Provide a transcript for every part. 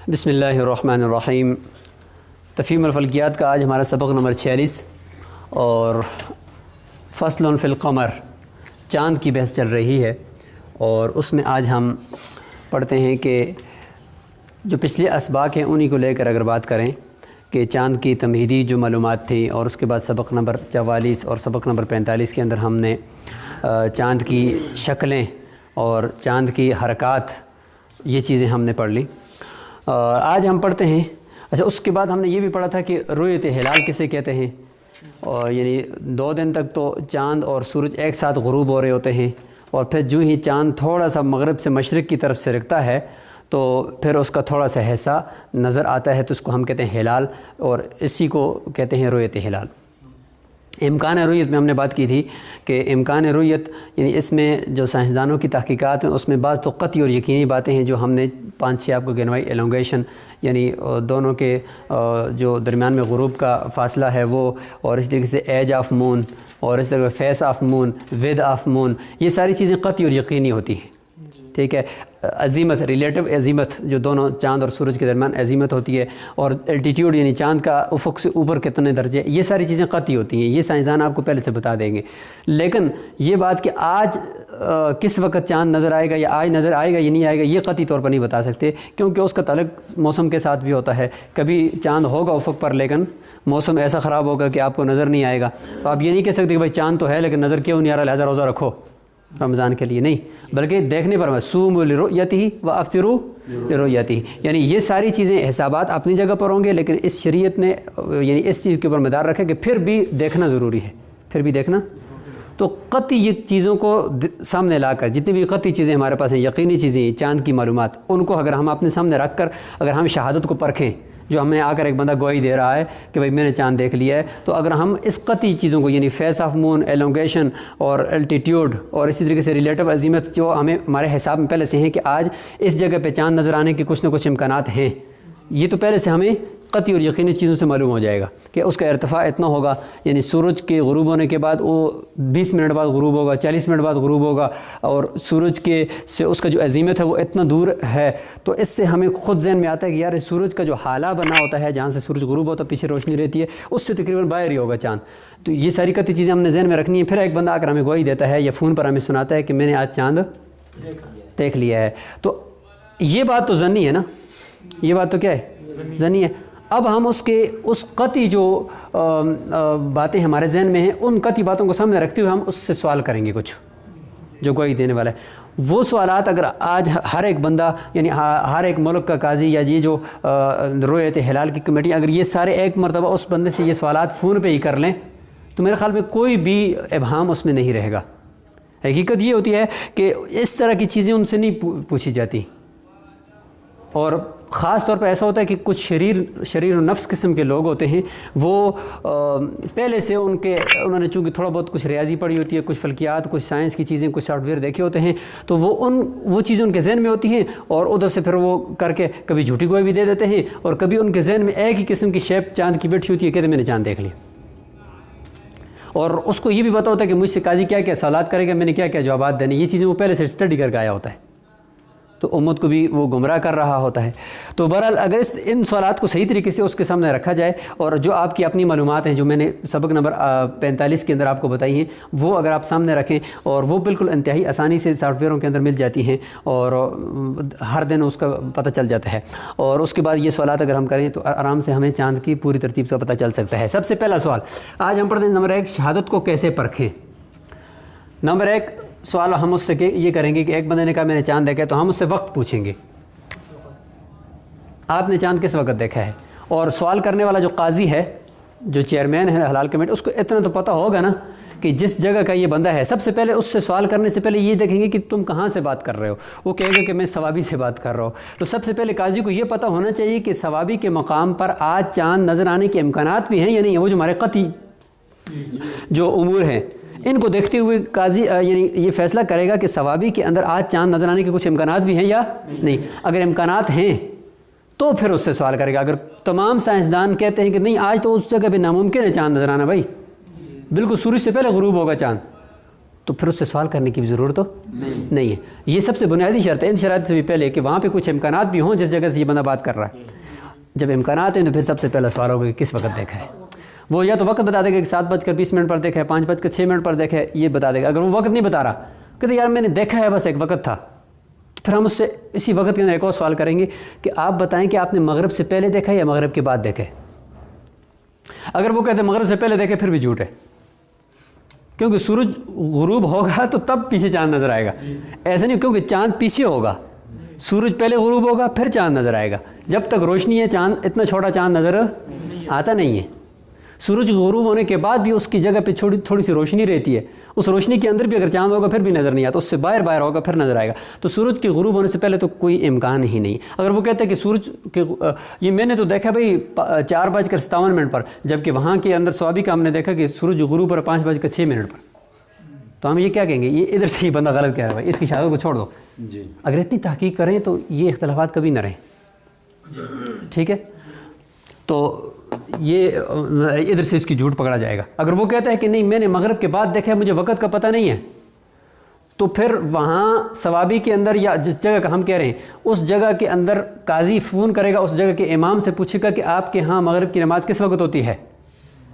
بسم اللہ الرحمن الرحیم۔ تفہیم الفلکیات کا آج ہمارا سبق نمبر 46 اور فصل فی القمر، چاند کی بحث چل رہی ہے، اور اس میں آج ہم پڑھتے ہیں کہ جو پچھلے اسباق ہیں انہی کو لے کر اگر بات کریں کہ چاند کی تمہیدی جو معلومات تھیں، اور اس کے بعد سبق نمبر 44 اور سبق نمبر 45 کے اندر ہم نے چاند کی شکلیں اور چاند کی حرکات یہ چیزیں ہم نے پڑھ لی۔ آج ہم پڑھتے ہیں، اچھا اس کے بعد ہم نے یہ بھی پڑھا تھا کہ رؤیت ہلال کسے کہتے ہیں، اور یعنی 2 دن تک تو چاند اور سورج ایک ساتھ غروب ہو رہے ہوتے ہیں، اور پھر جو ہی چاند تھوڑا سا مغرب سے مشرق کی طرف سے رکھتا ہے تو پھر اس کا تھوڑا سا حصہ نظر آتا ہے، تو اس کو ہم کہتے ہیں ہلال، اور اسی کو کہتے ہیں رؤیت ہلال۔ امکان رؤیت میں ہم نے بات کی تھی کہ امکان رؤیت یعنی اس میں جو سائنسدانوں کی تحقیقات ہیں اس میں بعض تو قطعی اور یقینی باتیں ہیں جو ہم نے 5-6 آپ کو گنوائی۔ ایلونگیشن یعنی دونوں کے جو درمیان میں غروب کا فاصلہ ہے وہ، اور اس طریقے سے ایج آف مون، اور اس طرح فیس آف مون، ود آف مون، یہ ساری چیزیں قطعی اور یقینی ہوتی ہیں، ٹھیک ہے۔ عظیمت، ریلیٹو عظیمت، جو دونوں چاند اور سورج کے درمیان عظیمت ہوتی ہے، اور الٹیٹیوڈ یعنی چاند کا افق سے اوپر کتنے درجے، یہ ساری چیزیں قطعی ہوتی ہیں، یہ سائنسدان آپ کو پہلے سے بتا دیں گے۔ لیکن یہ بات کہ آج کس وقت چاند نظر آئے گا یا آج نظر آئے گا یا نہیں آئے گا، یہ قطعی طور پر نہیں بتا سکتے، کیونکہ اس کا تعلق موسم کے ساتھ بھی ہوتا ہے۔ کبھی چاند ہوگا افق پر لیکن موسم ایسا خراب ہوگا کہ آپ کو نظر نہیں آئے گا، تو آپ یہ نہیں کہہ سکتے کہ بھائی چاند تو ہے لیکن نظر کیوں نہیں آ رہا، لہٰذا روزہ رکھو رمضان کے لیے، نہیں، بلکہ دیکھنے پر صوموا لرؤیتہ وافطروا لرؤیتہ، یعنی یہ ساری چیزیں حسابات اپنی جگہ پر ہوں گے، لیکن اس شریعت نے یعنی اس چیز کے اوپر مدار رکھا کہ پھر بھی دیکھنا ضروری ہے، پھر بھی دیکھنا۔ تو قطعی یہ چیزوں کو سامنے لا کر، جتنی بھی قطعی چیزیں ہمارے پاس ہیں، یقینی چیزیں، چاند کی معلومات، ان کو اگر ہم اپنے سامنے رکھ کر اگر ہم شہادت کو پرکھیں، جو ہمیں آ کر ایک بندہ گواہی دے رہا ہے کہ بھئی میں نے چاند دیکھ لیا ہے، تو اگر ہم اس قطعی چیزوں کو یعنی فیس آف مون، ایلونگیشن اور الٹیٹیوڈ، اور اسی طریقے سے ریلیٹو عظیمت جو ہمیں ہمارے حساب میں پہلے سے ہیں کہ آج اس جگہ پہ چاند نظر آنے کے کچھ نہ کچھ امکانات ہیں، یہ تو پہلے سے ہمیں قطعی اور یقینی چیزوں سے معلوم ہو جائے گا کہ اس کا ارتفاع اتنا ہوگا، یعنی سورج کے غروب ہونے کے بعد وہ 20 منٹ بعد غروب ہوگا، 40 منٹ بعد غروب ہوگا، اور سورج کے سے اس کا جو عظیمت ہے وہ اتنا دور ہے، تو اس سے ہمیں خود ذہن میں آتا ہے کہ یار سورج کا جو حالہ بنا ہوتا ہے جہاں سے سورج غروب ہوتا ہے، پیچھے روشنی رہتی ہے، اس سے تقریباً باہر ہی ہوگا چاند۔ تو یہ ساری قطعی چیزیں ہم نے ذہن میں رکھنی ہیں۔ پھر ایک بندہ آ کر ہمیں گواہی دیتا ہے یا فون پر ہمیں سناتا ہے کہ میں نے آج چاند دیکھ لیا ہے، تو یہ بات تو ظنی ہے نا، یہ بات تو کیا ہے، ظنی ہے۔ اب ہم اس قطعی جو باتیں ہمارے ذہن میں ہیں، ان قطعی باتوں کو سامنے رکھتے ہوئے ہم اس سے سوال کریں گے کچھ جو گواہی دینے والا ہے۔ وہ سوالات اگر آج ہر ایک بندہ یعنی ہر ایک ملک کا قاضی یا یہ جو رؤیت ہلال کی کمیٹی، اگر یہ سارے ایک مرتبہ اس بندے سے یہ سوالات فون پہ ہی کر لیں تو میرے خیال میں کوئی بھی ابہام اس میں نہیں رہے گا۔ حقیقت یہ ہوتی ہے کہ اس طرح کی چیزیں ان سے نہیں پوچھی جاتی، اور خاص طور پر ایسا ہوتا ہے کہ کچھ شریر و نفس قسم کے لوگ ہوتے ہیں، وہ پہلے سے انہوں نے چونکہ تھوڑا بہت کچھ ریاضی پڑھی ہوتی ہے، کچھ فلکیات، کچھ سائنس کی چیزیں، کچھ سافٹ ویئر دیکھے ہوتے ہیں، تو وہ چیزیں ان کے ذہن میں ہوتی ہیں، اور ادھر سے پھر وہ کر کے کبھی جھوٹی گواہی بھی دے دیتے ہیں، اور کبھی ان کے ذہن میں ایک ہی قسم کی شیپ چاند کی بیٹھی ہوتی ہے، کہتے میں نے چاند دیکھ لیا، اور اس کو یہ بھی پتا ہوتا ہے کہ مجھ سے قاضی کیا کیا سوالات کرے گا، میں نے کیا کیا جوابات دینے، یہ چیزیں وہ پہلے سے اسٹڈی کر کے آیا ہوتا ہے، تو امت کو بھی وہ گمراہ کر رہا ہوتا ہے۔ تو بہرحال اگر ان سوالات کو صحیح طریقے سے اس کے سامنے رکھا جائے، اور جو آپ کی اپنی معلومات ہیں جو میں نے سبق نمبر 45 کے اندر آپ کو بتائی ہیں، وہ اگر آپ سامنے رکھیں، اور وہ بالکل انتہائی آسانی سے سافٹ ویئروں کے اندر مل جاتی ہیں، اور ہر دن اس کا پتہ چل جاتا ہے، اور اس کے بعد یہ سوالات اگر ہم کریں تو آرام سے ہمیں چاند کی پوری ترتیب سے پتہ چل سکتا ہے۔ سب سے پہلا سوال آج ہم پڑھتے ہیں نمبر 1، شہادت کو کیسے پرکھیں۔ نمبر 1 سوال ہم اس سے یہ کریں گے کہ ایک بندے نے کہا میں نے چاند دیکھا ہے، تو ہم اس سے وقت پوچھیں گے، آپ نے چاند کس وقت دیکھا ہے، اور سوال کرنے والا جو قاضی ہے، جو چیئرمین ہے حلال کمیٹی، اس کو اتنا تو پتہ ہوگا نا کہ جس جگہ کا یہ بندہ ہے، سب سے پہلے اس سے سوال کرنے سے پہلے یہ دیکھیں گے کہ تم کہاں سے بات کر رہے ہو، وہ کہے گا کہ میں ثوابی سے بات کر رہا ہوں، تو سب سے پہلے قاضی کو یہ پتہ ہونا چاہیے کہ ثوابی کے مقام پر آج چاند نظر آنے کے امکانات بھی ہیں یا نہیں، وہ جو ہمارے قطعی جو امور ہیں ان کو دیکھتے ہوئے قاضی یعنی یہ فیصلہ کرے گا کہ ثوابی کے اندر آج چاند نظر آنے کے کچھ امکانات بھی ہیں یا نہیں۔ اگر امکانات ہیں تو پھر اس سے سوال کرے گا۔ اگر تمام سائنسدان کہتے ہیں کہ نہیں آج تو اس جگہ پہ ناممکن ہے چاند نظر آنا، بھائی بالکل سورج سے پہلے غروب ہوگا چاند، تو پھر اس سے سوال کرنے کی بھی ضرورت تو نہیں ہے. یہ سب سے بنیادی شرط ہے ان شرائط سے بھی پہلے کہ وہاں پہ کچھ امکانات بھی ہوں جس جگہ سے یہ بندہ بات کر رہا ہے. جب امکانات ہیں تو پھر سب سے پہلا سوال ہوگا کہ کس وقت دیکھا ہے. وہ یا تو وقت بتا دے گا کہ 7:20 پر دیکھا ہے, 5:06 پر دیکھا ہے, یہ بتا دے گا. اگر وہ وقت نہیں بتا رہا کہتے یار میں نے دیکھا ہے بس ایک وقت تھا, تو پھر ہم اس سے اسی وقت کے اندر ایک اور سوال کریں گے کہ آپ بتائیں کہ آپ نے مغرب سے پہلے دیکھا ہے یا مغرب کے بعد دیکھا ہے. اگر وہ کہتے ہیں مغرب سے پہلے دیکھے پھر بھی جھوٹ ہے, کیونکہ سورج غروب ہوگا تو تب پیچھے چاند نظر آئے گا. ایسا نہیں کیونکہ چاند پیچھے ہوگا, سورج پہلے غروب ہوگا پھر چاند نظر آئے گا. جب تک روشنی ہے چاند اتنا چھوٹا چاند نظر آتا نہیں ہے. سورج غروب ہونے کے بعد بھی اس کی جگہ پہ تھوڑی سی روشنی رہتی ہے, اس روشنی کے اندر بھی اگر چاند ہوگا پھر بھی نظر نہیں آتا, اس سے باہر ہوگا پھر نظر آئے گا. تو سورج کے غروب ہونے سے پہلے تو کوئی امکان ہی نہیں. اگر وہ کہتے ہیں کہ سورج کے یہ میں نے تو دیکھا بھائی 4:57 پر, جبکہ وہاں کے اندر صوابی کا ہم نے دیکھا کہ سورج غروب پر 5:06 پر, تو ہم یہ کیا کہیں گے یہ ادھر سے ہی بندہ غلط کہہ رہا ہے بھائی, اس کی شہادت کو چھوڑ دو. اگر اتنی تحقیق کریں تو یہ اختلافات کبھی نہ رہیں. ٹھیک ہے, تو یہ ادھر سے اس کی جھوٹ پکڑا جائے گا. اگر وہ کہتا ہے کہ نہیں میں نے مغرب کے بعد دیکھا ہے مجھے وقت کا پتہ نہیں ہے, تو پھر وہاں ثوابی کے اندر یا جس جگہ کا ہم کہہ رہے ہیں اس جگہ کے اندر قاضی فون کرے گا اس جگہ کے امام سے, پوچھے گا کہ آپ کے ہاں مغرب کی نماز کس وقت ہوتی ہے,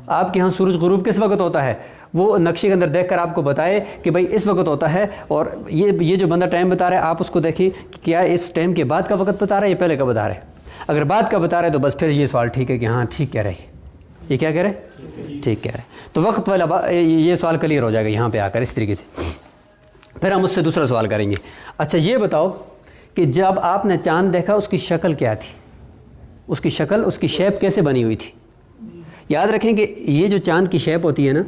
آپ کے ہاں سورج غروب کس وقت ہوتا ہے. وہ نقشے کے اندر دیکھ کر آپ کو بتائے کہ بھائی اس وقت ہوتا ہے, اور یہ جو بندہ ٹائم بتا رہا ہے آپ اس کو دیکھیں کہ کیا اس ٹائم کے بعد کا وقت بتا رہا ہے یا پہلے کا بتا رہا ہے. اگر بعد کا بتا رہے تو بس پھر یہ سوال ٹھیک ہے کہ ہاں ٹھیک کہہ رہے ہیں. یہ کیا کہہ رہے ٹھیک کہہ رہے. تو وقت والا یہ سوال کلیئر ہو جائے گا یہاں پہ آ کر اس طریقے سے. پھر ہم اس سے دوسرا سوال کریں گے. اچھا یہ بتاؤ کہ جب آپ نے چاند دیکھا اس کی شکل کیا تھی, اس کی شکل اس کی شیپ کیسے بنی ہوئی تھی. یاد رکھیں کہ یہ جو چاند کی شیپ ہوتی ہے نا,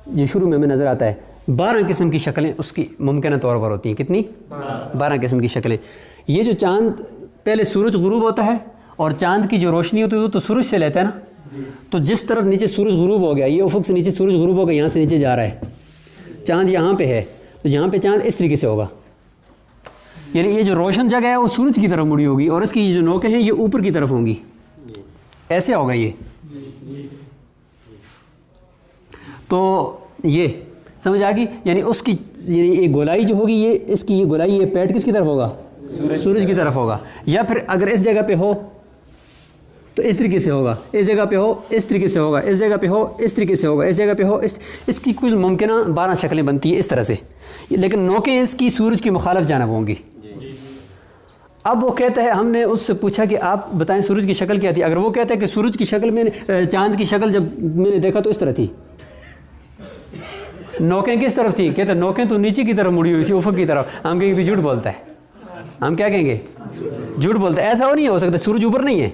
جو شروع میں ہمیں نظر آتا ہے 12 قسم کی شکلیں اس کی ممکنہ طور پر ہوتی ہیں. کتنی 12 قسم کی شکلیں. یہ جو چاند پہلے سورج غروب ہوتا ہے اور چاند کی جو روشنی ہوتی ہے وہ تو سورج سے لیتا ہے نا, تو جس طرف نیچے سورج غروب ہو گیا, یہ افق سے نیچے سورج غروب ہو گیا, یہاں سے نیچے جا رہا ہے چاند یہاں پہ ہے, تو یہاں پہ چاند اس طریقے سے ہوگا. یعنی یہ جو روشن جگہ ہے وہ سورج کی طرف مڑی ہوگی اور اس کی یہ جو نوکیں ہیں یہ اوپر کی طرف ہوں گی, ایسے ہوگا یہ. تو یہ سمجھ آ گئی. یعنی اس کی یعنی یہ گولائی جو ہوگی یہ اس کی یہ گولائی یہ پیٹ کس کی طرف ہوگا, سورج کی طرف ہوگا. یا پھر اگر اس جگہ پہ ہو تو اس طریقے سے ہوگا, اس جگہ پہ ہو اس طریقے سے ہوگا, اس جگہ پہ ہو اس طریقے سے ہوگا, اس جگہ پہ ہو اس کی کل ممکنہ 12 شکلیں بنتی ہیں اس طرح سے, لیکن نوکیں اس کی سورج کی مخالف جانب ہوں گی. اب وہ کہتا ہے ہم نے اس سے پوچھا کہ آپ بتائیں سورج کی شکل کیا تھی. اگر وہ کہتا ہے کہ سورج کی شکل میں نے چاند کی شکل جب میں نے دیکھا تو اس طرح تھی, نوکیں کس طرف تھی, کہتا ہے نوکیں تو نیچے کی طرف مڑی ہوئی تھی افق کی طرف. ہم کہیں گے جھوٹ بولتا ہے, ہم کیا کہیں گے جھوٹ بولتا ہے. ایسا ہو نہیں ہو سکتا, سورج اوپر نہیں ہے,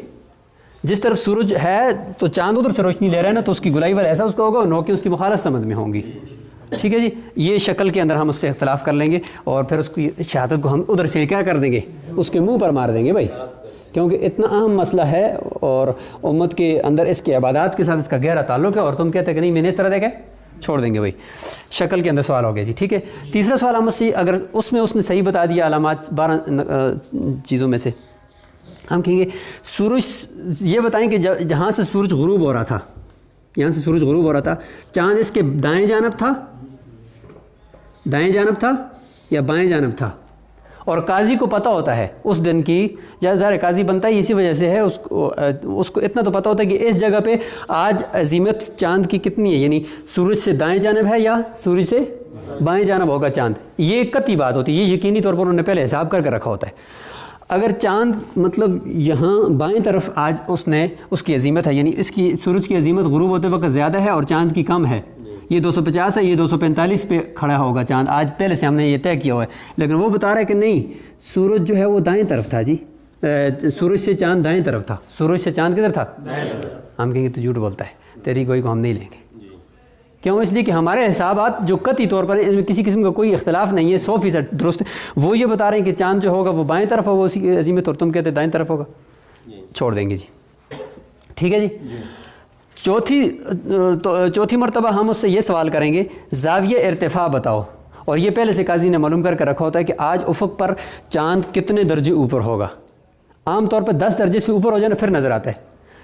جس طرف سورج ہے تو چاند ادھر سے روشنی لے رہا ہے نا, تو اس کی گولائی والا ایسا اس کا ہوگا, نوکیں اس کی مخالف سمت میں ہوں گی. ٹھیک ہے جی. یہ شکل کے اندر ہم اس سے اختلاف کر لیں گے اور پھر اس کی شہادت کو ہم ادھر سے کیا کر دیں گے, اس کے منہ پر مار دیں گے بھائی, کیونکہ اتنا اہم مسئلہ ہے اور امت کے اندر اس کے عبادات کے ساتھ اس کا گہرا تعلق ہے, اور تم کہتے کہ نہیں میں نے اس طرح دیکھا, چھوڑ دیں گے بھائی. شکل کے اندر سوال ہو گیا جی. ٹھیک ہے. تیسرا سوال ہم سے اگر اس نے صحیح بتا دیا علامات 12 چیزوں میں سے, ہم کہیں گے سورج یہ بتائیں کہ جہاں سے سورج غروب ہو رہا تھا, یہاں سے سورج غروب ہو رہا تھا, چاند اس کے دائیں جانب تھا یا بائیں جانب تھا. اور قاضی کو پتہ ہوتا ہے اس دن کی, جہاں ظاہر قاضی بنتا ہے اسی وجہ سے ہے, اس کو اتنا تو پتہ ہوتا ہے کہ اس جگہ پہ آج عظیمت چاند کی کتنی ہے, یعنی سورج سے دائیں جانب ہے یا سورج سے بائیں جانب ہوگا چاند. یہ قطعی بات ہوتی ہے, یہ یقینی طور پر انہوں نے پہلے حساب کر کے رکھا ہوتا ہے. اگر چاند مطلب یہاں بائیں طرف آج اس کی عظیمت ہے, یعنی اس کی سورج کی عظیمت غروب ہوتے وقت زیادہ ہے اور چاند کی کم ہے, یہ 250 ہے, یہ 245 پہ کھڑا ہوگا چاند آج, پہلے سے ہم نے یہ طے کیا ہوا ہے. لیکن وہ بتا رہا ہے کہ نہیں سورج جو ہے وہ دائیں طرف تھا جی, سورج سے چاند دائیں طرف تھا, سورج سے چاند کدھر تھا, ہم کہیں گے تو جھوٹ بولتا ہے, تیری گوئی کو ہم نہیں لیں گے. کیوں؟ اس لیے کہ ہمارے حسابات جو قطعی طور پر اس میں کسی قسم کا کوئی اختلاف نہیں ہے, 100% درست. وہ یہ بتا رہے ہیں کہ چاند جو ہوگا وہ بائیں طرف ہوگا اسی کی عظیمت, اور تم کہتے دائیں طرف ہوگا, چھوڑ دیں گے جی. ٹھیک ہے جی. چوتھی مرتبہ ہم اس سے یہ سوال کریں گے زاویہ ارتفاع بتاؤ, اور یہ پہلے سے قاضی نے معلوم کر کے رکھا ہوتا ہے کہ آج افق پر چاند کتنے درجے اوپر ہوگا. عام طور پر 10 درجے سے اوپر ہو جائے نا پھر نظر آتا ہے,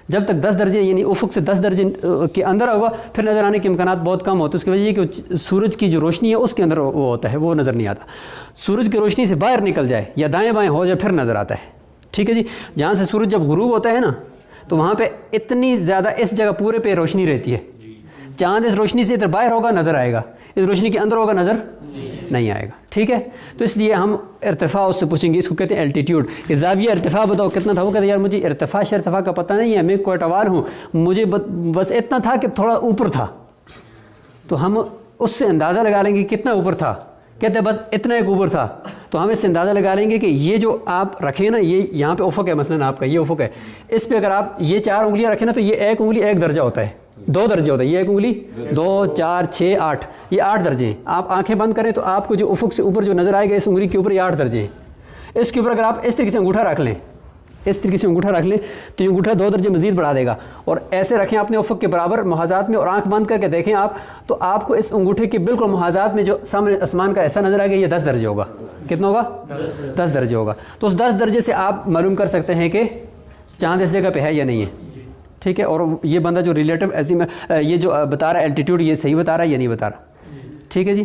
جب تک 10 درجے یعنی افق سے 10 درجے کے اندر ہوگا پھر نظر آنے کے امکانات بہت کم ہوتے ہیں. اس کی وجہ یہ کہ سورج کی جو روشنی ہے اس کے اندر وہ ہوتا ہے, وہ نظر نہیں آتا. سورج کی روشنی سے باہر نکل جائے یا دائیں بائیں ہو جائے پھر نظر آتا ہے. ٹھیک ہے جی. جہاں سے سورج جب غروب ہوتا ہے نا تو وہاں پہ اتنی زیادہ اس جگہ پورے پہ روشنی رہتی ہے. چاند اس روشنی سے ادھر باہر ہوگا نظر آئے گا, اس روشنی کے اندر ہوگا نظر نہیں آئے گا. ٹھیک ہے. تو اس لیے ہم ارتفاع اس سے پوچھیں گے, اس کو کہتے ہیں الٹیٹیوڈ, کہ زاویہ ارتفاع بتاؤ کتنا تھا. وہ کہتے ہیں یار مجھے ارتفاع کا پتہ نہیں ہے, میں کوئٹہ وال ہوں, مجھے بس اتنا تھا کہ تھوڑا اوپر تھا. تو ہم اس سے اندازہ لگا لیں گے کتنا اوپر تھا. کہتے ہیں بس اتنا ایک اوپر تھا. تو ہم اس سے اندازہ لگا لیں گے کہ یہ جو آپ رکھیں نا, یہ یہاں پہ افق ہے, مثلا آپ کا یہ افق ہے, اس پہ اگر آپ یہ 4 انگلیاں رکھیں نا تو یہ ایک انگلی ایک درجہ ہوتا ہے, 2 درجے ہوتا ہے. یہ ایک انگلی 2 4 6 8, یہ 8 درجے ہیں. آپ آنکھیں بند کریں تو آپ کو جو افق سے اوپر جو نظر آئے گا اس انگلی کے اوپر یہ 8 درجے ہیں. اس کے اوپر اگر آپ اس طریقے سے انگوٹھا رکھ لیں, اس طریقے سے انگوٹھا رکھ لیں تو یہ انگوٹھا 2 درجے مزید بڑھا دے گا. اور ایسے رکھیں اپنے افق کے برابر محاذات میں اور آنکھ بند کر کے دیکھیں آپ, تو آپ کو اس انگوٹھے کے بالکل محاذات میں جو سامنے آسمان کا ایسا نظر آئے گا یہ 10 درجے ہوگا. کتنا ہوگا؟ 10 درجے ہوگا. تو اس 10 درجے سے آپ معلوم کر سکتے ہیں کہ چاند اس جگہ پہ ہے یا نہیں ہے. ٹھیک ہے. اور یہ بندہ جو ریلیٹو ایسی میں یہ جو بتا رہا ہے الٹیٹیوڈ, یہ صحیح بتا رہا ہے یا نہیں بتا رہا. ٹھیک ہے جی.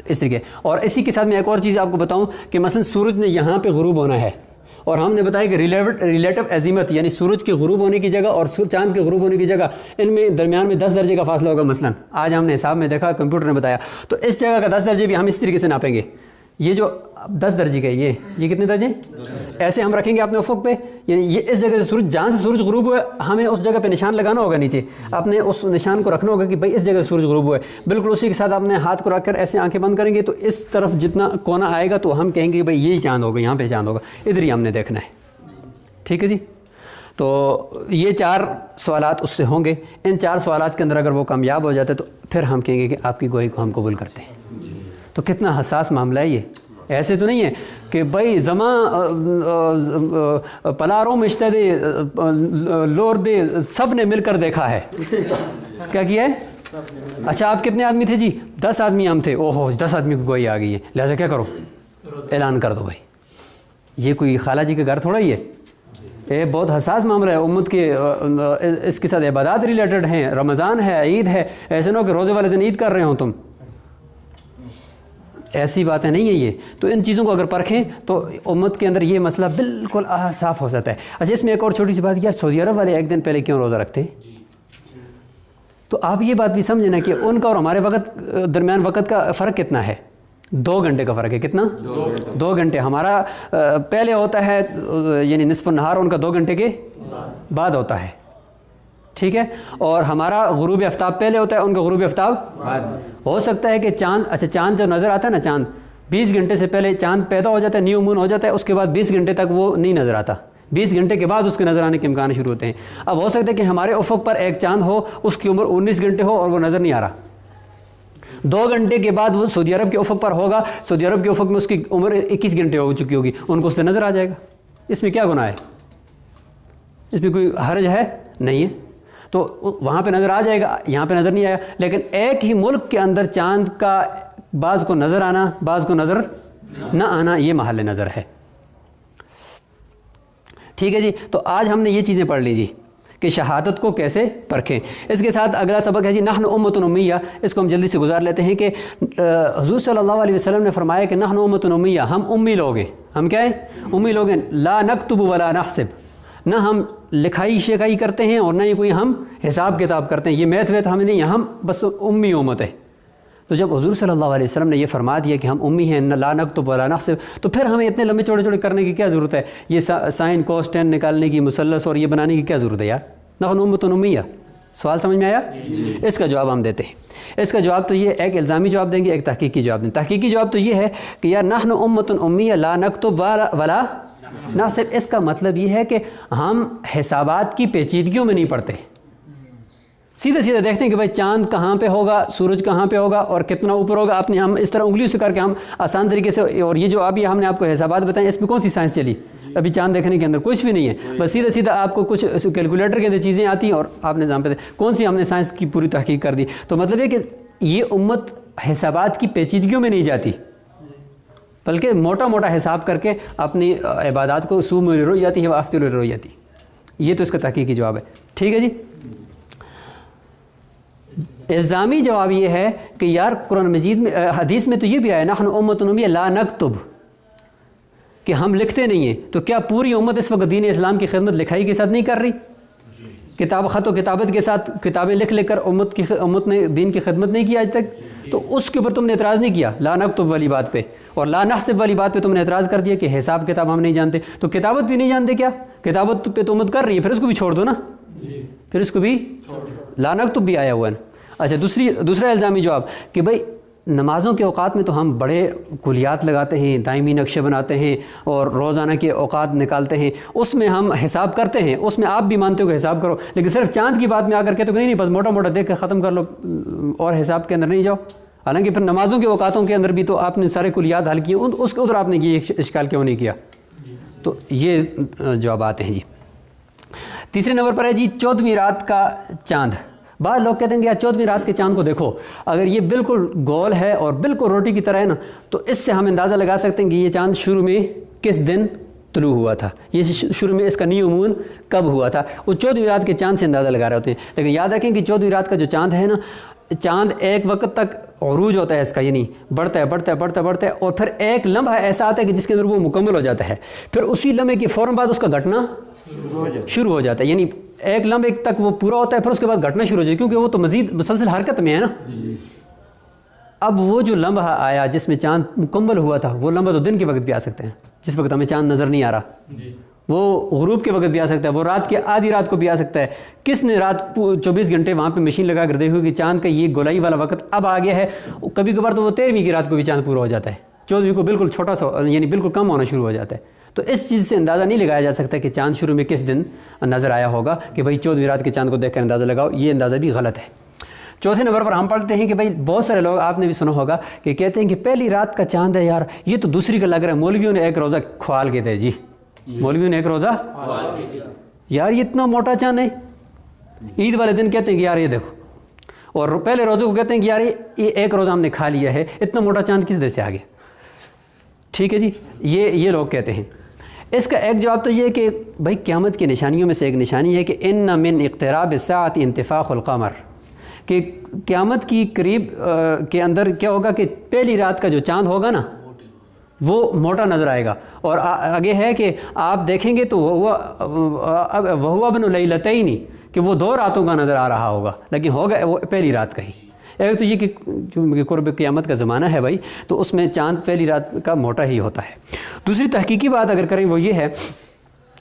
اس طریقے. اور اسی کے ساتھ میں ایک اور چیز آپ کو بتاؤں کہ مثلا سورج نے یہاں پہ غروب ہونا ہے, اور ہم نے بتایا کہ ریلیٹو عظیمت یعنی سورج کے غروب ہونے کی جگہ اور چاند کے غروب ہونے کی جگہ ان میں درمیان میں 10 درجے کا فاصلہ ہوگا. مثلا آج ہم نے حساب میں دیکھا, کمپیوٹر نے بتایا, تو اس جگہ کا 10 درجے بھی ہم اس طریقے سے ناپیں گے. یہ جو 10 درجے کا یہ کتنے درجے ایسے ہم رکھیں گے اپنے افق پہ, یعنی یہ اس جگہ سے سورج, جہاں سے سورج غروب ہوا ہمیں اس جگہ پہ نشان لگانا ہوگا نیچے, اپنے اس نشان کو رکھنا ہوگا کہ بھائی اس جگہ سورج غروب ہوا ہے. بالکل اسی کے ساتھ اپنے ہاتھ کو رکھ کر ایسے آنکھیں بند کریں گے تو اس طرف جتنا کونا آئے گا تو ہم کہیں گے کہ بھائی یہی چاند ہوگا, یہاں پہ چاند ہوگا, ادھر ہی ہم نے دیکھنا ہے. ٹھیک ہے جی. تو یہ 4 سوالات اس سے ہوں گے. ان 4 سوالات کے اندر اگر وہ کامیاب ہو جاتے تو پھر ہم کہیں گے کہ آپ کی گوئی کو ہم قبول کرتے ہیں. تو کتنا حساس معاملہ ہے یہ. ایسے تو نہیں ہے کہ بھائی زماں پلاروں مشتہ دے لور دے سب نے مل کر دیکھا ہے. کیا کیا ہے؟ اچھا آپ کتنے آدمی تھے جی؟ 10 آدمی ہم تھے. اوہ 10 آدمی کو گوئی آ گئی ہے, لہٰذا کیا کرو, اعلان کر دو بھائی. یہ کوئی خالہ جی کے گھر تھوڑا ہی ہے. یہ بہت حساس معاملہ ہے امت کے, اس کے ساتھ عبادات ریلیٹڈ ہیں, رمضان ہے, عید ہے. ایسے نہ ہو کہ روزے والے دن عید کر رہے ہو تم, ایسی باتیں نہیں ہیں یہ. تو ان چیزوں کو اگر پرکھیں تو امت کے اندر یہ مسئلہ بالکل صاف ہو جاتا ہے. اچھا اس میں ایک اور چھوٹی سی بات, یار سعودی عرب والے ایک دن پہلے کیوں روزہ رکھتے؟ تو آپ یہ بات بھی سمجھیں نا کہ ان کا اور ہمارے وقت درمیان وقت کا فرق کتنا ہے. 2 گھنٹے کا فرق ہے. کتنا؟ 2 گھنٹے. ہمارا پہلے ہوتا ہے یعنی نصف النہار, ان کا 2 گھنٹے کے بعد ہوتا ہے. ٹھیک ہے. اور ہمارا غروب آفتاب پہلے ہوتا ہے, ان کا غروب آفتاب ہو سکتا ہے کہ چاند, اچھا چاند جب نظر آتا ہے نا, چاند 20 گھنٹے سے پہلے چاند پیدا ہو جاتا ہے, نیو مون ہو جاتا ہے, اس کے بعد 20 گھنٹے تک وہ نہیں نظر آتا. 20 گھنٹے کے بعد اس کے نظر آنے کے امکان شروع ہوتے ہیں. اب ہو سکتا ہے کہ ہمارے افق پر ایک چاند ہو, اس کی عمر 19 گھنٹے ہو اور وہ نظر نہیں آ رہا. 2 گھنٹے کے بعد وہ سعودی عرب کے افق پر ہوگا, سعودی عرب کے افق میں اس کی عمر 21 گھنٹے ہو چکی ہوگی, ان کو اس سے نظر آ جائے گا. اس میں کیا گناہ ہے؟ اس میں کوئی حرج ہے نہیں ہے. تو وہاں پہ نظر آ جائے گا, یہاں پہ نظر نہیں آیا. لیکن ایک ہی ملک کے اندر چاند کا بعض کو نظر آنا بعض کو نظر نہ آنا, یہ محل نظر ہے. ٹھیک ہے جی. تو آج ہم نے یہ چیزیں پڑھ لی جی کہ شہادت کو کیسے پرکھیں. اس کے ساتھ اگلا سبق ہے جی نحن امۃ امیہ. اس کو ہم جلدی سے گزار لیتے ہیں کہ حضور صلی اللہ علیہ وسلم نے فرمایا کہ نحن امۃ امیہ, ہم امی لوگ ہیں. ہم کیا ہیں؟ امی لوگ ہیں. لا نکتب ولا نحسب, نہ ہم لکھائی شکائی کرتے ہیں اور نہ ہی کوئی ہم حساب کتاب کرتے ہیں. یہ میتھ ویتھ ہمیں نہیں, ہم بس امی امت ہے. تو جب حضور صلی اللہ علیہ وسلم نے یہ فرما دیا کہ ہم امی ہیں, لا نکتب ولا نحسب, تو پھر ہمیں اتنے لمبے چوڑے کرنے کی کیا ضرورت ہے؟ یہ سائن کوس ٹین نکالنے کی, مثلث اور یہ بنانے کی کیا ضرورت ہے یار؟ نحن امۃ امیہ. سوال سمجھ میں آیا؟ اس کا جواب ہم دیتے ہیں. اس کا جواب تو یہ ایک الزامی جواب دیں گے, ایک تحقیقی جواب دیں. تحقیقی جواب تو یہ ہے کہ یار نحن امۃ امیہ لا نکتب ولا نحسب, اس کا مطلب یہ ہے کہ ہم حسابات کی پیچیدگیوں میں نہیں پڑتے. سیدھے سیدھے دیکھتے ہیں کہ بھائی چاند کہاں پہ ہوگا, سورج کہاں پہ ہوگا اور کتنا اوپر ہوگا. اپنے ہم اس طرح انگلیوں سے کر کے ہم آسان طریقے سے, اور یہ جو ابھی ہم نے آپ کو حسابات بتائیں اس میں کون سی سائنس چلی؟ ابھی چاند دیکھنے کے اندر کچھ بھی نہیں ہے. بس سیدھا سیدھا آپ کو کچھ کیلکولیٹر کے اندر چیزیں آتی ہیں اور آپ نے نظام پہ کون سی ہم نے سائنس کی پوری تحقیق کر دی. تو مطلب یہ کہ یہ امت حسابات کی پیچیدگیوں میں نہیں جاتی, بلکہ موٹا موٹا حساب کر کے اپنی عبادات کو صوم رؤیتی ہے وافطر رؤیتی. یہ تو اس کا تحقیقی جواب ہے. ٹھیک ہے جی. الزامی جواب یہ ہے کہ یار قرآن مجید میں حدیث میں تو یہ بھی آیا نحن امۃ امیہ لا نکتب کہ ہم لکھتے نہیں ہیں. تو کیا پوری امت اس وقت دین اسلام کی خدمت لکھائی کے ساتھ نہیں کر رہی؟ کتاب خط و کتابت کے ساتھ کتابیں لکھ لے کر امت نے دین کی خدمت نہیں کی آج تک. تو اس کے اوپر تم نے اعتراض نہیں کیا لا نکتب والی بات پہ, اور لا نحسب والی بات پہ تم نے اعتراض کر دیا کہ حساب کتاب ہم نہیں جانتے. تو کتابت بھی نہیں جانتے کیا؟ کتابت پہ تو امت کر رہی ہے, پھر اس کو بھی چھوڑ دو نا, پھر اس کو بھی لا نکتب بھی آیا ہوا ہے نا. اچھا دوسرا الزامی جواب کہ بھائی نمازوں کے اوقات میں تو ہم بڑے کلیات لگاتے ہیں, دائمی نقشے بناتے ہیں اور روزانہ کے اوقات نکالتے ہیں, اس میں ہم حساب کرتے ہیں, اس میں آپ بھی مانتے ہو کہ حساب کرو, لیکن صرف چاند کی بات میں آ کر کہتے ہو کہ نہیں بس موٹا موٹا دیکھ کر ختم کر لو اور حساب کے اندر نہیں جاؤ. حالانکہ پھر نمازوں کے اوقاتوں کے اندر بھی تو آپ نے سارے کلیات حل کیے, اس کے ادھر آپ نے یہ اشکال کیوں نہیں کیا؟ تو یہ جوابات ہیں جی. تیسرے نمبر پر ہے جی 14ویں رات کا چاند. بعض لوگ کہتے ہیں کہ یار 14ویں رات کے چاند کو دیکھو, اگر یہ بالکل گول ہے اور بالکل روٹی کی طرح ہے نا, تو اس سے ہم اندازہ لگا سکتے ہیں کہ یہ چاند شروع میں کس دن طلوع ہوا تھا, یہ شروع میں اس کا نیو مون کب ہوا تھا. وہ 14ویں رات کے چاند سے اندازہ لگا رہے ہوتے ہیں. لیکن یاد رکھیں کہ 14ویں رات کا جو چاند ہے نا, چاند ایک وقت تک عروج ہوتا ہے اس کا, یعنی بڑھتا ہے اور پھر ایک لمحہ ایسا آتا ہے کہ جس کے اندر وہ مکمل ہو جاتا ہے. پھر اسی لمحے کے فوراً بعد اس کا گھٹنا شروع ہو جاتا ہے, یعنی ایک لمحے تک وہ پورا ہوتا ہے, پھر اس کے بعد گھٹنا شروع ہو جاتا ہے, کیونکہ وہ تو مزید مسلسل حرکت میں ہے نا. اب وہ جو لمحہ آیا جس میں چاند مکمل ہوا تھا, وہ لمحہ تو دن کے وقت بھی آ سکتے ہیں جس وقت ہمیں چاند نظر نہیں آ رہا, وہ غروب کے وقت بھی آ سکتا ہے, وہ رات کے آدھی رات کو بھی آ سکتا ہے. کس نے رات 24 گھنٹے وہاں پہ مشین لگا کر دیکھی ہوگی کہ چاند کا یہ گولائی والا وقت اب آ گیا ہے. کبھی کبھار تو وہ 13ویں کی رات کو بھی چاند پورا ہو جاتا ہے, 14ویں کو بالکل چھوٹا سا یعنی بالکل کم ہونا شروع ہو جاتا ہے. تو اس چیز سے اندازہ نہیں لگایا جا سکتا کہ چاند شروع میں کس دن نظر آیا ہوگا کہ بھائی 14ویں رات کے چاند کو دیکھ کر اندازہ لگاؤ, یہ اندازہ بھی غلط ہے. چوتھے نمبر پر ہم پڑھتے ہیں کہ بھائی بہت سارے لوگ, آپ نے بھی سنا ہوگا کہ کہتے ہیں کہ پہلی رات کا چاند ہے یار, یہ تو دوسری کا لگ رہا ہے, مولویوں نے ایک روزہ کھوال کے دے جی, مولویوں نے ایک روزہ یار یہ اتنا موٹا چاند ہے. عید والے دن کہتے ہیں کہ یار یہ دیکھو, اور پہلے روزے کو کہتے ہیں کہ یار یہ ایک روزہ ہم نے کھا لیا ہے, اتنا موٹا چاند کس دے سے آ گیا. ٹھیک ہے جی, یہ لوگ کہتے ہیں. اس کا ایک جواب تو یہ ہے کہ بھائی قیامت کی نشانیوں میں سے ایک نشانی ہے کہ ان من اقتراب الساعۃ انتفاخ القمر, کہ قیامت کی قریب کے اندر کیا ہوگا کہ پہلی رات کا جو چاند ہوگا نا وہ موٹا نظر آئے گا, اور آگے ہے کہ آپ دیکھیں گے تو وہ ابن لیلتین, کہ وہ 2 راتوں کا نظر آ رہا ہوگا, لیکن ہوگا وہ پہلی رات کا ہی. ایک تو یہ کہ قرب قیامت کا زمانہ ہے بھائی, تو اس میں چاند پہلی رات کا موٹا ہی ہوتا ہے. دوسری تحقیقی بات اگر کریں وہ یہ ہے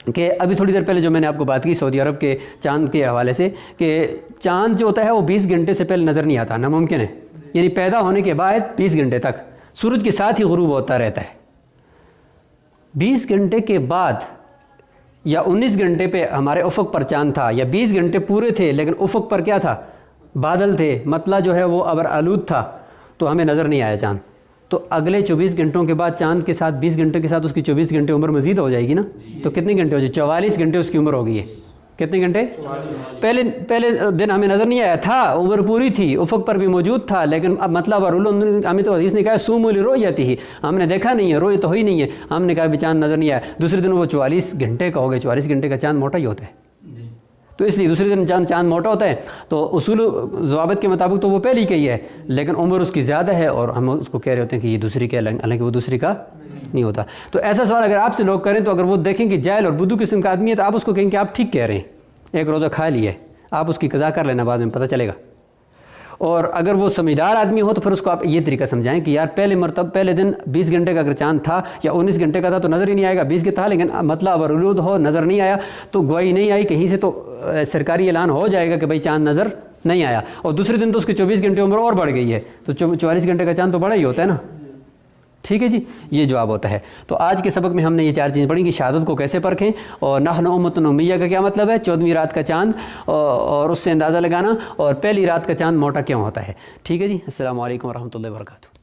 کہ ابھی تھوڑی دیر پہلے جو میں نے آپ کو بات کی سعودی عرب کے چاند کے حوالے سے, کہ چاند جو ہوتا ہے وہ 20 گھنٹے سے پہلے نظر نہیں آتا, ناممکن ہے. یعنی پیدا ہونے کے بعد 20 گھنٹے تک سورج کے ساتھ ہی غروب ہوتا رہتا ہے. 20 گھنٹے کے بعد یا 19 گھنٹے پہ ہمارے افق پر چاند تھا, یا 20 گھنٹے پورے تھے لیکن افق پر کیا تھا, بادل تھے, مطلع جو ہے وہ ابر آلود تھا, تو ہمیں نظر نہیں آیا چاند. تو اگلے 24 گھنٹوں کے بعد چاند کے ساتھ 20 گھنٹے کے ساتھ اس کی 24 گھنٹے عمر مزید ہو جائے گی نا. تو کتنے گھنٹے ہو جائے, 44 گھنٹے اس کی عمر ہو گئی ہے. کتنے گھنٹے؟ پہلے دن ہمیں نظر نہیں آیا تھا, عمر پوری تھی, افق پر بھی موجود تھا, لیکن اب مطلب ہمیں تو حدیث نے کہا سوموا لرؤیتہ ہی, ہم نے دیکھا نہیں ہے, روئے تو ہوئی نہیں ہے, ہم نے کہا بھی چاند نظر نہیں آیا. دوسرے دن وہ 44 گھنٹے کا ہو گیا. 44 گھنٹے کا چاند موٹا ہی ہوتا ہے, تو اس لیے دوسرے دن چاند موٹا ہوتا ہے. تو اصول ضوابط کے مطابق تو وہ پہلی کا ہی ہے, لیکن عمر اس کی زیادہ ہے, اور ہم اس کو کہہ رہے ہوتے ہیں کہ یہ دوسری کا ہے, حالانکہ وہ دوسری کا نہیں ہوتا. تو ایسا سوال اگر آپ سے لوگ کریں, تو اگر وہ دیکھیں کہ جاہل اور بدو قسم کا آدمی ہے, تو آپ اس کو کہیں کہ آپ ٹھیک کہہ رہے ہیں, ایک روزہ کھا لیا ہے, آپ اس کی قضا کر لینا, بعد میں پتہ چلے گا. اور اگر وہ سمجھدار آدمی ہو تو پھر اس کو آپ یہ طریقہ سمجھائیں کہ یار پہلے دن 20 گھنٹے کا اگر چاند تھا یا 19 گھنٹے کا تھا تو نظر ہی نہیں آئے گا. 20 کے تھا لیکن مطلب اگر آلود ہو, نظر نہیں آیا, تو گواہی نہیں آئی کہیں سے, تو سرکاری اعلان ہو جائے گا کہ بھائی چاند نظر نہیں آیا. اور دوسرے دن تو اس کی 24 گھنٹے عمر اور بڑھ گئی ہے, تو 44 گھنٹے کا چاند تو بڑا ہی ہوتا ہے نا. ٹھیک ہے جی, یہ جواب ہوتا ہے. تو آج کے سبق میں ہم نے یہ 4 چیزیں پڑھیں کہ شہادت کو کیسے پرکھیں, اور نحن امۃ امیہ کا کیا مطلب ہے, 14ویں رات کا چاند اور اس سے اندازہ لگانا, اور پہلی رات کا چاند موٹا کیوں ہوتا ہے. ٹھیک ہے جی, السلام علیکم ورحمۃ اللہ وبرکاتہ.